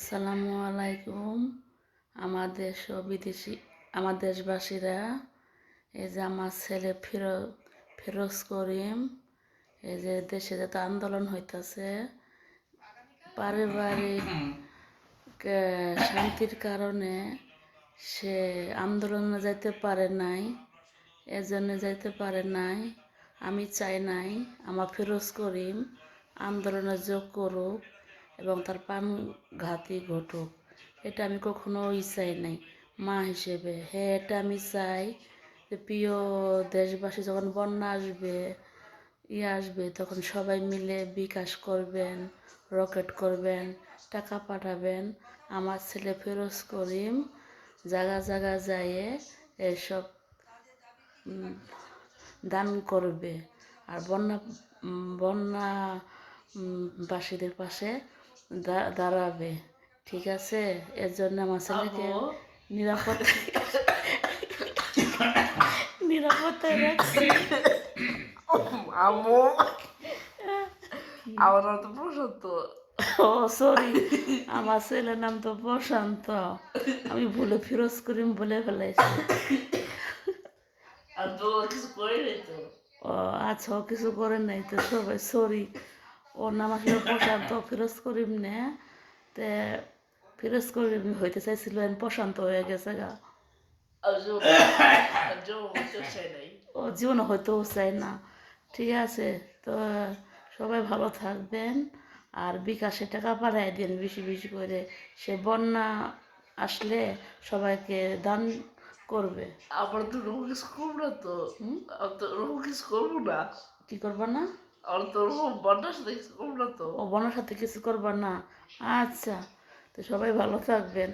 আসসালামু আলাইকুম। আমার দেশ ও বিদেশি আমার দেশবাসীরা, এই যে আমার ছেলে ফিরোজ করিম, এই যে দেশে যত আন্দোলন হইতাছে পারিবারিক শান্তির কারণে সে আন্দোলনে যাইতে পারে নাই, এজন্য যাইতে পারে নাই। আমি চাই নাই আমার ফিরোজ করিম আন্দোলনে যোগ করুক এবং তার প্রাণঘাতী ঘটুক। এটা আমি কখনোই চাই নাই মা হিসেবে। হ্যাঁ, এটা আমি চাই যে প্রিয় দেশবাসী যখন বন্যা আসবে আসবে তখন সবাই মিলে বিকাশ করবেন, রকেট করবেন, টাকা পাঠাবেন। আমার ছেলে ফিরোজ করিম জায়গা জায়গা যেয়ে এসব দান করবে আর বন্যা বাসীদের পাশে দাঁড়াবে। ঠিক আছে, এর জন্য আমার ছেলেকে নিরাপত্তায় রাখছি। আম্মু আমার নাম তো প্রশান্ত। ও সরি, আমার ছেলের নাম তো প্রশান্ত, আমি ভুলে ফিরোজ করিম বলে ফেলেছি। আর তো কিছু করে নাই তো। ও আচ্ছা, ও কিছু করে নাই তো, সবাই সরি। ওর নাম আসলে প্রশান্ত, ফিরোজ করিম নে। তে ফিরোজ করিম হইতে চাইছিল, প্রশান্ত হয়ে গেছে গা। ও জীবনে হয়তো চাই না। ঠিক আছে, তো সবাই ভালো থাকবেন আর বিকাশে টাকা পাঠাই দিন বেশি বেশি করে। সে বন্যা আসলে সবাইকে দান করবে। আবার তো রোগ কিছু করবো না তো। আমি তো রোগ কিছু করবো না। কি করবা না? আমার তো রোগ বন্যার সাথে কিছু করবো না তো। ও বন্যার সাথে কিছু করবা না? আচ্ছা, তো সবাই ভালো থাকবেন।